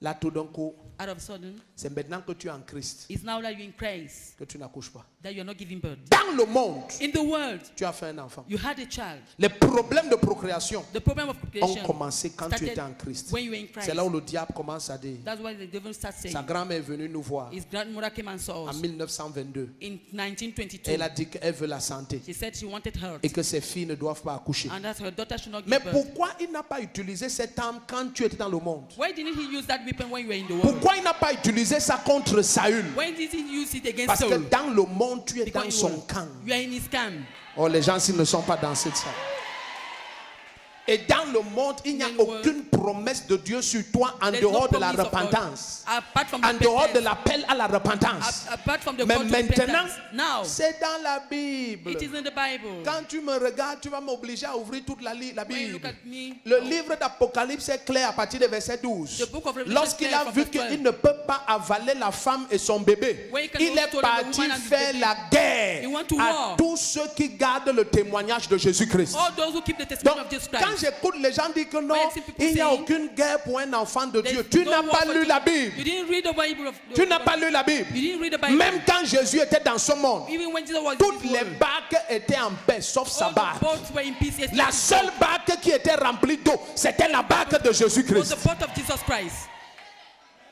Là tout d'un coup, Out of a sudden, c'est maintenant que tu es en Christ it's now that you're in Christ que tu n'accouches pas. that you're not giving birth. Dans le monde, In the world, tu as fait un enfant. you had a child. Les problèmes de procréation The problem of ont creation commencé quand tu started étais en Christ. when you were in Christ. C'est là où le diable commence à dire. That's why the devil starts saying. Sa grand-mère est venue nous voir His grandmother came and saw en us 1922. in 1922. Elle a dit qu'elle veut la santé She said she wanted her, et que ses filles ne doivent pas accoucher. and that her daughter should not Mais give birth. pourquoi il n'a pas utilisé cette arme quand tu étais dans le monde? Why didn't he use that weapon when you were in the world? Pourquoi il n'a pas utilisé ça contre Saül? Why did he use it against Parce que Saul? dans le monde, tu es Because dans you son were- camp. You are in his camp. Oh, les gens s'ils ne sont pas dans cette salle. Et dans le monde, il n'y a In the world, aucune promesse de Dieu sur toi en There's no dehors de la promise of God. repentance. Apart from En the dehors de repentance. l'appel à la repentance. Apart from the Mais call to maintenant, repentance. Now, c'est dans la Bible. it is in the Bible. Quand tu me regardes, tu vas m'obliger à ouvrir toute la When you look Bible. at me, Le livre d'Apocalypse est clair à partir du verset 12. The book of Revelation Lorsqu'il is clear a from vu verse 12. qu'il ne peut pas avaler la femme et son bébé, When he can il only est swallow the parti woman and the faire baby. la guerre He went to à war. tous ceux qui gardent le témoignage de Jésus-Christ. all those who keep the testimony Donc, of Jesus quand Christ. j'écoute les gens dire que non, When I see people il n'y a saying, aucune guerre pour un enfant de Dieu, There's tu no n'as war pas for lu you. la Bible. You didn't read the Bible of Tu n'as pas lu la Bible. You didn't read the Bible. Même quand Jésus était dans ce monde, Even when Jesus was in toutes this les world, barques étaient en paix, sauf sa all the barque. boats were in peace. La seule barque qui était remplie d'eau, c'était la barque de was Jésus-Christ. the boat of Jesus Christ.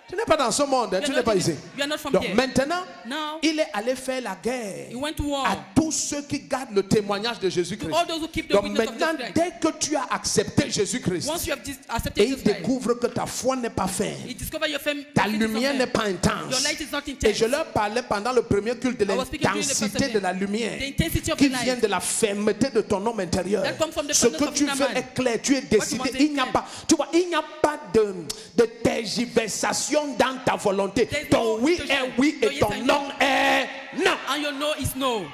Tu n'es pas dans ce monde, hein, tu n'es pas ici. You are not from Donc here. maintenant, Now, il est allé faire la guerre he went to war. à tous ceux qui gardent le témoignage de Jésus-Christ. To all those who keep the Donc witness of maintenant, Jesus Christ. dès que tu as accepté Jésus-Christ, Once you have et accepted il Jesus Christ, découvre que ta foi n'est pas ferme, you discover your fame. ta lumière n'est pas intense. Your light is not Et intense. je leur parlais pendant le premier culte de I was speaking during the first l'intensité de service. la lumière The intensity of qui the light. vient de la fermeté de ton homme intérieur. That comes from the Ce que firmness tu of veux inner man. est clair, tu es décidé. want is Il n'y a clear. pas, tu vois, il n'y a pas de tergiversation dans ta volonté. There's Ton no oui discussion. est oui Your et yes ton and non est non. And your no is no.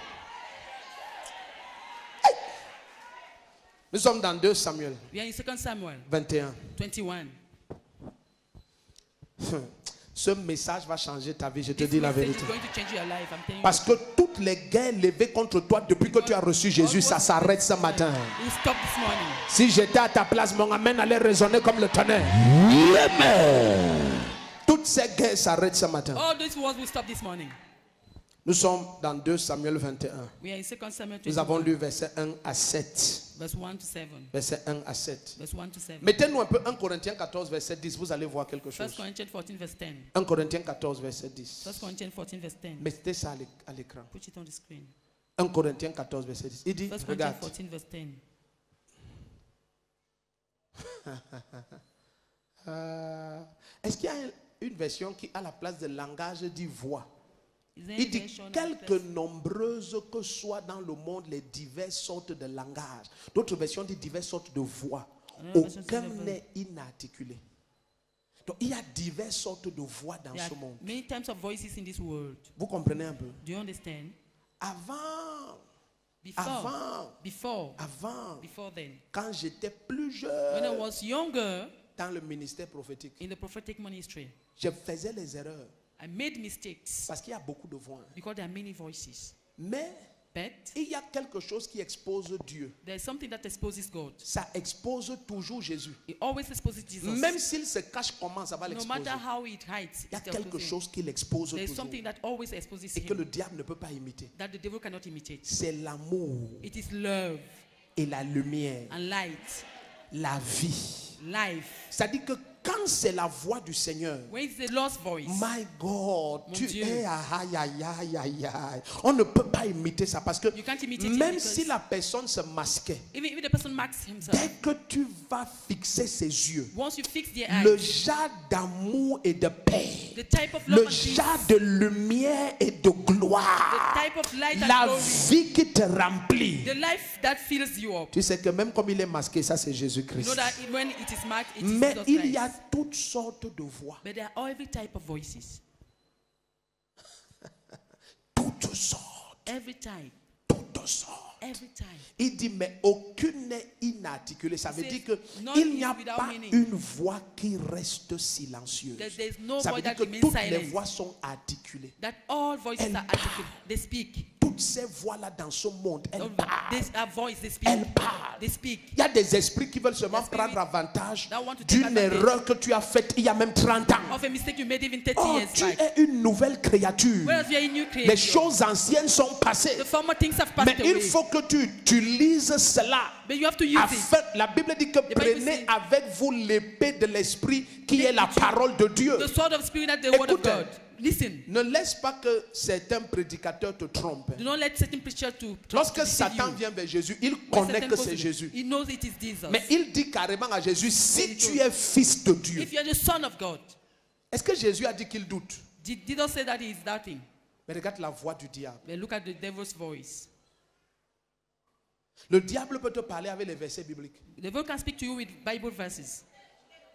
Nous sommes dans 2 Samuel We are in 2 Samuel 21. 21. Ce message va changer ta vie, je te This dis la message vérité. is going to change your life. I'm telling Parce que toutes les guerres levées contre toi depuis que tu as reçu Jésus, ça s'arrête ce matin. you. You stop this morning. Si j'étais à ta place, mon amen allait résonner comme le tonnerre. Toutes ces guerres s'arrêtent ce matin. All these wars will stop this morning. Nous sommes dans 2 Samuel 21. We are in 2 Samuel Nous avons 21. lu versets 1 à 7. Verse 1 to 7. Verset 1 à 7. Verse 1 to 7. Mettez-nous un peu 1 Corinthiens 14, verset 10. Vous allez voir quelque 1 chose. Corinthians 14 verse 10. 1 Corinthiens 14, verset 10. 1 Corinthians 14 verse 10. Mettez ça à l'écran. Put it on the screen. 1 Corinthiens 14, verset 10. Il dit, 1 Corinthians regarde. 14 verse 10. Est-ce qu'il y a une version qui, à la place de langage, dit voix? Is there any Il dit, version of quelque this? nombreuses que soient dans le monde les diverses sortes de langages. D'autres versions disent diverses sortes de voix. version Aucun dit n'est inarticulé. Donc il y a diverses sortes de voix dans There are ce monde. many types of voices in this world. Vous comprenez un peu? Do you understand? Avant, Before then, quand j'étais plus when I jeune was younger dans le ministère prophétique, in the prophetic ministry, je faisais les erreurs. I made mistakes Parce qu'il y a beaucoup de voix. because there are many voices. Mais But il y a quelque chose qui expose Dieu. there is something that exposes God. Ça expose toujours Jésus. It always exposes Jesus. Même s'il se cache comment, ça va No l'exposer. matter how it hides, Il y a it still quelque exposes him. chose qui l'expose There is toujours. something that always exposes Et que him le diable ne peut pas imiter. that the devil cannot imitate. C'est l'amour It is love et la lumière, and light, la vie. life. C'est-à-dire que quand c'est la voix du Seigneur, When it's the Lord's voice, my God, Mon tu Dieu. es aïe, aïe, aïe, aïe, aïe. On ne peut pas imiter ça parce que You can't imitate it même because- si la personne se masquait, even if the person marks himself, dès que tu vas fixer ses yeux, once you fix their le eyes, jas d'amour et de paix, the type of love le and peace, jas de lumière et de gloire, the type of light and la glory, vie qui te remplit. the life that fills you up. Tu sais que même comme il est masqué, ça c'est You Jésus-Christ. know that when it is marked, it is Mais Jesus il y a Christ. toutes sortes de voix. But there are every type of voices, Toutes sortes. every type, Toutes sortes. every time. Il dit, mais aucune n'est inarticulée. Ça veut He dire says, que none il n'y is a without pas meaning. une voix qui reste silencieuse. There's no Ça voice veut dire that que remains toutes les silent. voix sont articulées. That all voices Elle are articulate. They speak. Toutes ces voix-là dans ce monde, elles parlent. They are voice. They speak. Elle parle. They speak. Il y a des esprits qui veulent seulement The spirit prendre avantage that want to take d'une advantage erreur que tu as faite il y a même 30 ans. Of a mistake you made even 30 Oh, years tu back. es une nouvelle créature. Whereas you are a new Les creation. choses anciennes sont passées. The former things have passed Mais il away. faut que tu utilises cela. But you have to use it. Afin, la Bible dit que Bible prenez says- avec vous l'épée de l'esprit qui Take est la with you parole de Dieu. The sword of spirit and the word of Écoute. God. Listen. Ne laisse pas que certains prédicateurs te trompent. Do not let certain preachers to Lorsque deceive Satan you. vient vers Jésus, il When connaît Satan que goes c'est to- Jésus. He knows it is Jesus. Mais il dit carrément à Jésus, si Very tu good. es fils de Dieu. If you are the son of God, Est-ce que Jésus a dit qu'il doute? did not say that he is doubting. Mais regarde la voix du diable. But look at the devil's voice. Le diable peut te parler avec les versets bibliques. The devil can speak to you with Bible verses.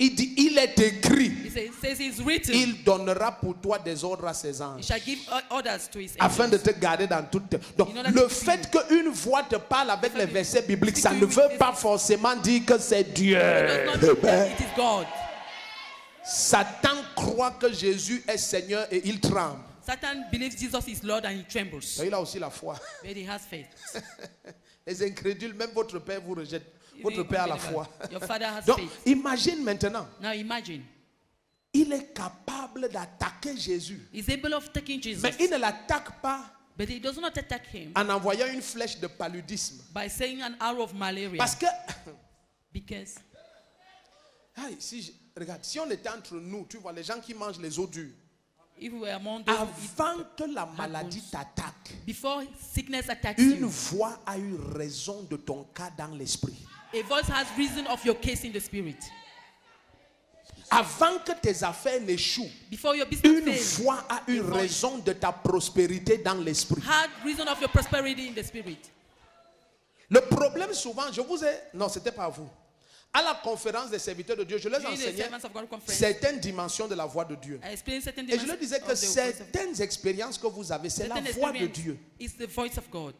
Il dit, il est écrit, He says it's written. il donnera pour toi des ordres à ses He anges. shall give orders to his Afin de angels. te garder dans toutes. Donc, In order le to fait qu'une voix te parle avec les versets bibliques, speak ça to ne you veut with pas forcément dire que c'est Dieu. It does not mean that it is God. Satan croit que Jésus est Seigneur et il tremble. Satan believes Jesus is Lord and he trembles. Et il a aussi la foi. But he has faith. Les incrédules, même votre père vous rejette. Votre Even père a la unbeliever. foi. Your father has Donc, faith. imagine maintenant, Now imagine. il est capable d'attaquer Jésus. He's able of taking Jesus. Mais il ne l'attaque pas But he does not attack him en envoyant une flèche de paludisme. by saying an arrow of malaria. Parce que, Because Aïe, regarde, si on était entre nous, tu vois, les gens qui mangent les os durs, if we were among those who eat, avant que la maladie t'attaque, before sickness attacks une you, voix a eu raison de ton cas dans l'esprit. a voice has reason of your case in the spirit. Avant que tes affaires n'échouent, Before your business une fails, voix a eu a voice raison de ta prospérité dans l'esprit. had reason of your prosperity in the spirit. Le problème souvent, je vous ai... Non, c'était pas vous. À la conférence des serviteurs de Dieu, je leur During the enseignais Servants of God conference, certaines dimensions de la voix de Dieu. I explained certain Et je leur dimensions disais of que the voice of certaines expériences que vous avez, c'est la certain voix de experience Dieu. is the voice of God.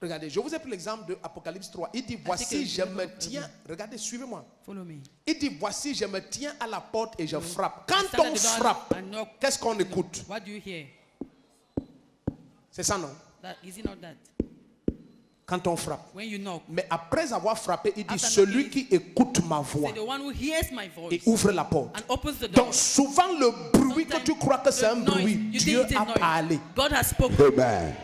Regardez, je vous ai pris l'exemple de Apocalypse 3. Il dit, voici, je me tiens... Regardez, suivez-moi. Follow me. Il dit, voici, je me tiens à la porte et je frappe. I Quand stand at on the door frappe, and knock. qu'est-ce qu'on écoute? What do you hear? C'est ça, non? Is it not that? Quand on frappe. When you knock, Mais après avoir frappé, il dit, After celui knocking, qui écoute ma voix say the one who hears my et voice ouvre la porte. and opens the door. Donc souvent le bruit que tu crois que c'est un The noise, bruit, you Dieu think it's a a noise. parlé. God has spoken. Amen.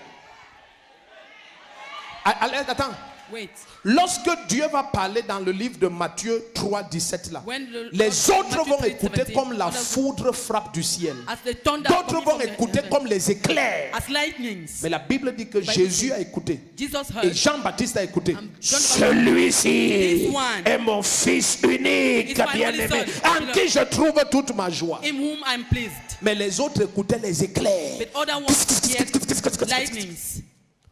Allez, attends. Wait. Lorsque Dieu va parler dans le livre de Matthieu 3, 17 là, When the les Lord- autres Matthew vont 3, écouter 17, comme la others- foudre frappe du ciel. As the thunder D'autres coming vont from the écouter heaven, comme les éclairs. as lightnings. Mais la Bible dit que Jésus a écouté. Jesus Et heard. Jean-Baptiste a écouté. John the Baptist- Celui-ci This one est mon fils unique, is my bien-aimé, only son. en qui je trouve toute ma joie. In whom I'm pleased. Mais les autres écoutaient les éclairs. But other ones heard lightnings.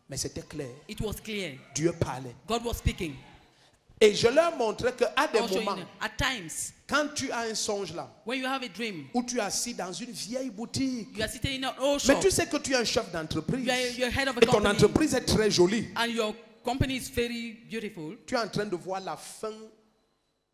Mais c'était clair. It was clear. Dieu parlait. God was speaking. Et je leur montrais qu'à des Also, moments, at times, quand tu as un songe là, when you have a dream, où tu es assis dans une vieille boutique, you are sitting in an old mais shop, tu sais que tu es un chef d'entreprise, you're head of a et ton company, entreprise est très jolie. and your company is very beautiful. Tu es en train de voir la fin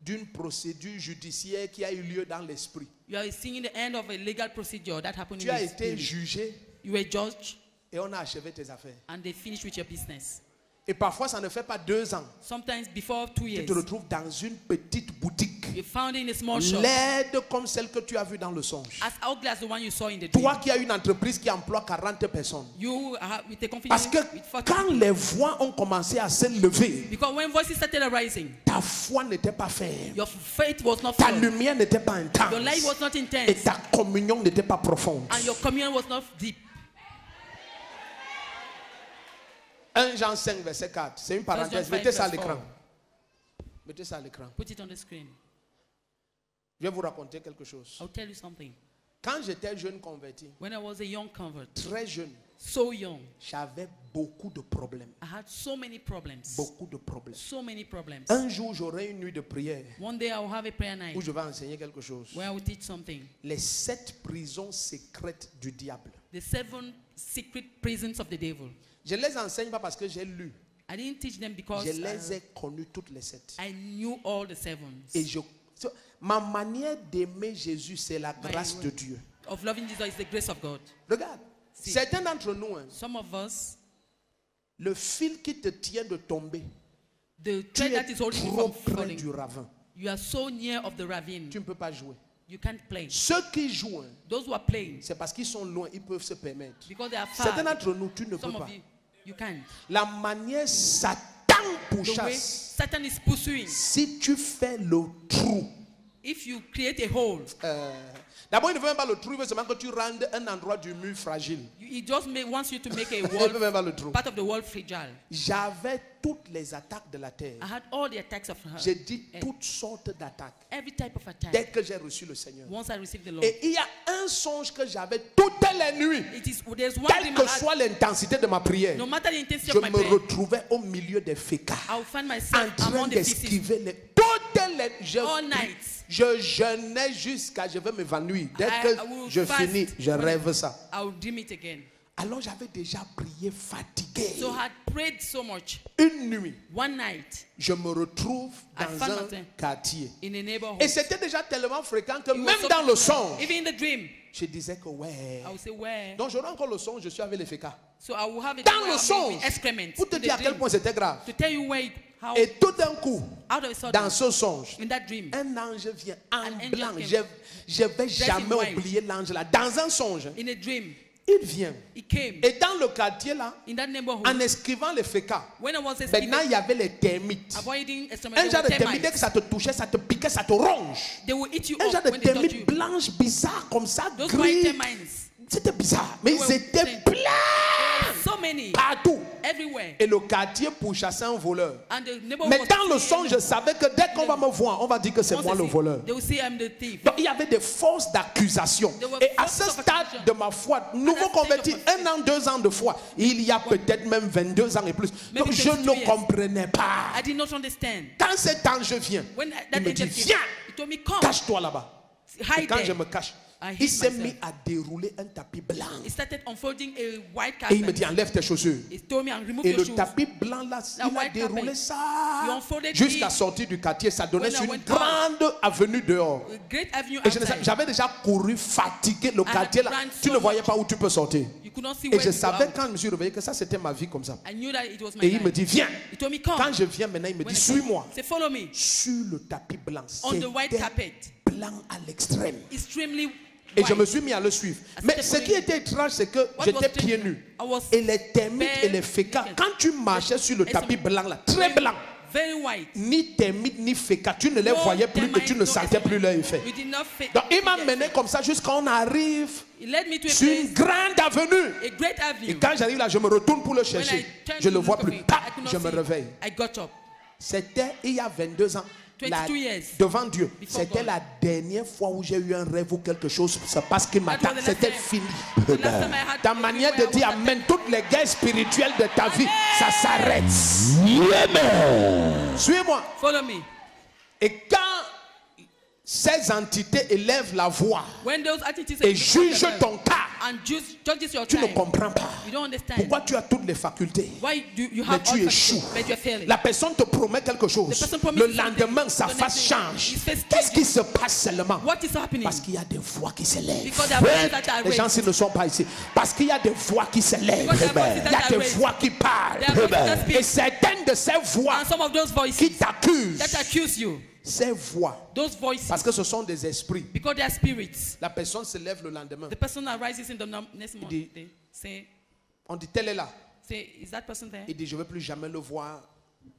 d'une procédure judiciaire qui a eu lieu dans l'esprit. You are seeing the end of a legal procedure that happened Tu in as the été spirit. jugé You were judged et on a achevé tes affaires. and they finished with your business. Et parfois, ça ne fait pas 2 ans. Sometimes before 2 Tu years, te retrouves dans une petite boutique. you found in a small shop, Laide comme celle que tu as vue dans le songe. as ugly as the one you saw in the dream. Toi qui as une entreprise qui emploie 40 personnes. You are with a company Parce que with 40 quand people. les voix ont commencé à s'élever, Because when voices started arising, ta foi n'était pas ferme. your faith was not Ta firm. lumière n'était pas intense. Your light was not Et intense. ta communion n'était pas profonde. And your communion was not deep. 1 Jean 5, verset 4. C'est une parenthèse. 5, Mettez ça à verse l'écran. 4. Mettez ça à l'écran. Put it on the screen. Je vais vous raconter quelque chose. I'll tell you something. Quand j'étais jeune converti, When I was a young convert, très jeune, so young, j'avais beaucoup de problèmes. I had so many problems. Beaucoup de problèmes. So many problems. Un jour, j'aurai une nuit de prière One day I will have a prayer night où je vais enseigner quelque chose. where I will teach something. Les 7 prisons secrètes du diable. The 7 secret prisons of the devil. Je ne les enseigne pas parce que j'ai lu. I didn't teach them because Je les ai connues toutes les 7. I knew all the 7s. Et ma manière d'aimer Jésus, c'est la grâce de Dieu. Of loving Jesus is the grace of God. Regarde, Si. certains d'entre nous, hein, Some of us, le fil qui te tient de tomber, the tu thread es that is holding you trop from près falling, du ravin. you are so near of the ravine, Tu ne peux pas jouer. you can't play. Ceux qui jouent, hein, Those who are playing, c'est parce qu'ils sont loin, ils peuvent se permettre. because they are far, Certains d'entre nous, tu ne peux some pas. of you can't. La manière Satan The way pourchasse, Satan is pursuing, si tu fais le trou, if you create a hole, d'abord il ne veut même pas le trou, il veut seulement que tu rendes un endroit du mur fragile. he just wants you to make a Il ne wall, veut même pas le trou. part of the wall fragile. J'avais toutes les attaques de la terre. I had all the attacks of her. J'ai dit toutes sortes d'attaques Every type of attack. dès que j'ai reçu le Seigneur. Once I received the Lord. Et il y a un songe que j'avais toutes les nuits. There's one Quelle dream que I had. soit l'intensité de ma prière, No matter the intensity je of my me prayer, retrouvais au milieu des fécas, I will find en myself train among the feces d'esquiver les toutes les. all nights. Je jeûnais jusqu'à je vais m'évanouir. Dès I que will je fast finis, je when rêve ça. I will dream it again. Alors j'avais déjà prié fatigué. So I had prayed so much. Une nuit, One night je me retrouve I dans found un myself quartier. in a neighborhood. Et c'était déjà tellement fréquent que It was même so dans le frequent. songe, Even in the dream, je disais que ouais. I will say where. Donc j'aurai encore le songe, je suis avec les fécas. So I will have it Dans where le I'll songe, be with excrement. pour te In the dire à quel dream. point c'était grave. To tell you how Et tout d'un coup, out of a sudden, dans ce songe, in that dream, un ange vient en An angel blanc. came. Je vais jamais in white. oublier l'ange là. Dans un songe, in a dream, il vient. he came Et dans le quartier là, in that neighborhood. en esquivant les fécas, When I was maintenant il y avait les termites. avoiding excrement, Un they genre will de termite, dès que ça te touchait, ça te piquait, ça te ronge. They will eat you Un genre up de when they touch termites you. blanches, bizarres comme ça, Those white gris. termites, C'était bizarre, mais They ils were étaient saying- pleins so many, partout. everywhere. Et le quartier pourchassait un voleur. And the neighborhood Mais was dans le chasing songe, him. je savais que dès qu'on va me voir, on va dire que c'est Once moi they le see- voleur. They will say I'm the thief. Donc il y avait des forces d'accusation. There were Et à forces ce of stade accusation. de ma foi, nouveau stage converti, of my faith. 1 an, 2 ans de foi, il y a peut-être même 22 ans et plus. Maybe Donc je 22 ne years. comprenais pas. I did not understand. Quand cet ange vient, When il that me dit, angel came, viens, he told me, come, cache-toi là-bas. Et hide quand je there. me cache, I il hid s'est myself. mis à dérouler un tapis blanc. He started unfolding a white Et il me carpet. dit, enlève tes chaussures. He told me, remove Et your le shoes. tapis blanc là, il a white déroulé carpet. ça You unfolded jusqu'à it. sortir du quartier. Ça donnait When I sur une went out. grande avenue dehors. A great avenue Et outside. j'avais déjà couru, fatigué le had quartier là. run Tu so ne voyais much. pas où tu peux sortir. You could not see Et where je to go savais out. quand je me suis réveillé que ça c'était ma vie comme ça. I knew that it was my Et il me life. dit, viens. He told me, come. Quand je viens maintenant, il me When dit, I came, suis-moi. say, follow me. Sur le tapis blanc. On the white C'était carpet. blanc à l'extrême. Extremely Et je white. me suis mis à le suivre. Mais ce qui était étrange, c'est que What j'étais was pieds strange, nus. I was Et les termites et bare les fécas, naked. quand tu marchais sur le Et tapis some- blanc là, très blanc, Very white. ni termites ni fécas, tu ne les No voyais plus et termites, tu ne no sentais excrement. plus leur effet. You did not fit. Donc il m'a mené comme ça jusqu'à on arrive He led me to a sur une place, grande avenue. a great Et avenue. quand j'arrive là, je me retourne pour le When I chercher. turned Je to ne le vois look plus. of it, Paf, I could not je me see. réveille. I got up. C'était il y a 22 ans. 22 years. Devant Dieu. Before C'était God. la dernière fois où j'ai eu un rêve ou quelque chose. C'est parce qu'il m'attend. was the last C'était time- fini. The last time I had Ta a manière dream de where I dire was Amen. Toutes les guerres spirituelles de ta vie, ça s'arrête. Suis-moi. Follow me. Et quand ces entités élèvent la voix when those entities et jugent ton cas, and judges your tu ne time, comprends pas. you don't understand. Pourquoi tu as toutes les facultés, Why do you mais have tu all échoues? faculties, but you're failing? La personne te promet quelque chose. The person promises Le something. lendemain, sa The face next day, change. his face Qu'est-ce qui changes. se passe seulement? What is happening? Parce qu'il y a des voix qui s'élèvent. Because there are voices that are Les gens s'ils raised. ne sont pas ici. Parce qu'il y a des voix qui s'élèvent. Because there are voices Il y a that are des raised. voix qui parlent. There are voices that Et speak. certaines de ces voix And some of those qui voices t'accusent, that accuse you, ces voix, those voices, parce que ce sont des esprits. because they are spirits. La personne se lève le lendemain. The person that rises in the next morning, dit- they say, On dit, tel est là. is that person there? Il dit, je ne veux plus jamais le voir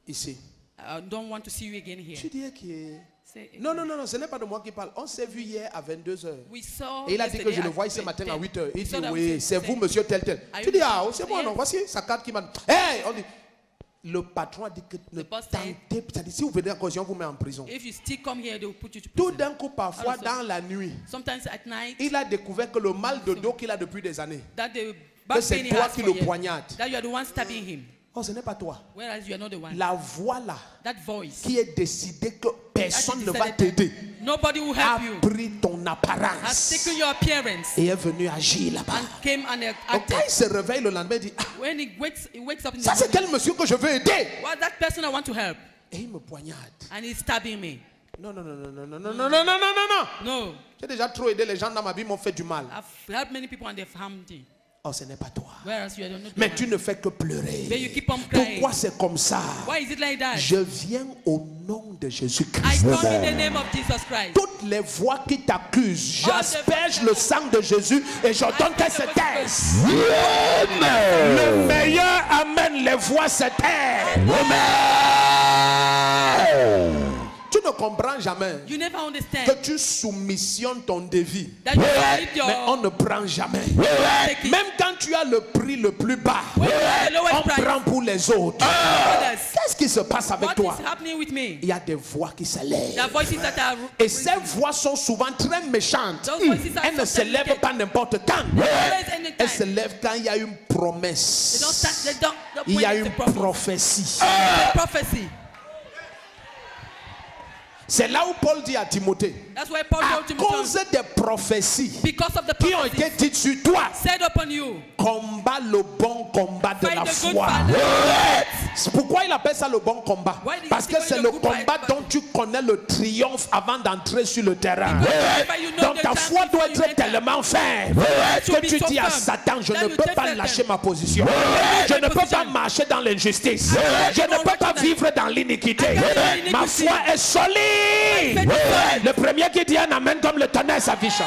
ici. I don't want to see you again here. Tu dis qui est... Say, Non, non, non, non, ce n'est pas de moi qui parle. On s'est vu hier à 22h. we saw Et il a dit que yesterday je le at voyais ce matin à 8h. Il We dit, saw that oui, we c'est said, vous, monsieur tel, tel. Are Tu you dis, the ah, person? c'est moi, Yes. non, voici sa carte qui m'a... Hey, on dit, le patron a dit que ne The boss tentez, c'est-à-dire, si vous venez en caution, on vous met en prison. If you still come here, they will put you to Tout prison. d'un coup, parfois, Also, dans la nuit, Sometimes at night, il a découvert que le mal de dos qu'il a depuis des années, that the que back c'est pain he toi has qui for le years, poignarde. that you are the one stabbing him, Oh, ce n'est pas toi. whereas you are not the one. La voix là, That voice, qui est décidé que personne ne that va decided t'aider, nobody will a help you, pris ton has apparence taken your appearance et est venu agir là-bas. and came and Donc acted. quand il se réveille le lendemain, il dit, ah, When he wakes up in ça the c'est morning, quel monsieur que je veux aider? well, that person I want to help, Et il me poignarde. and he's stabbing me. Non, non, non, non, non, non, non, non, non, non, non, non. No, J'ai déjà trop aidé les gens dans ma vie, m'ont fait du mal. I've helped many people and they've harmed me, Oh, ce n'est pas toi. whereas you are not the Mais one. tu ne fais que pleurer. But you keep on crying. Pourquoi c'est comme ça? Why is it like that? Je viens au nom de I Jésus-Christ. come in the name of Jesus Christ. Toutes les voix qui t'accusent, j'asperge le sang de Jésus et j'ordonne qu'elles se taisent. Le meilleur amène les voix se taire. Tu ne comprends jamais You never understand que tu soumissionnes ton devis. that you need your Mais on ne prend jamais. take it. Même quand tu as le prix le plus bas, When you have the lowest on price, prend pour les autres. others. Qu'est-ce qui se passe avec What toi? is happening with me? Il y a des voix qui s'élèvent. The voices that are Et ces voix sont souvent très méchantes. Those voices are Elles ne sometimes se lèvent wicked. pas n'importe quand. always anytime. Elles se lèvent quand il y a une They don't promesse. start. They don't Il y a when une it's a prophecy. prophétie. The prophecy. C'est là où Paul dit à Timothée, That's why Paul à told Timothy, cause des prophéties because of the qui ont prophecy été dites sur toi, said upon you, combat le bon combat de fight la the good foi. fight. C'est pourquoi il appelle ça le bon combat? Why did he Parce que call it c'est the le good combat fight? dont tu connais le triomphe avant d'entrer sur le terrain. Whenever you know Donc the ta time foi doit before you être enter. tellement ferme to que be tu so dis à firm. Satan, je Then ne you peux take pas them. lâcher ma position. Je my ne peux pas position. marcher dans l'injustice. cannot Je ne peux pas recognize. vivre dans l'iniquité. I cannot live in Ma iniquity. foi est solide. faith is solid. Le premier qui dit un amen comme le tonnerre s'affiche.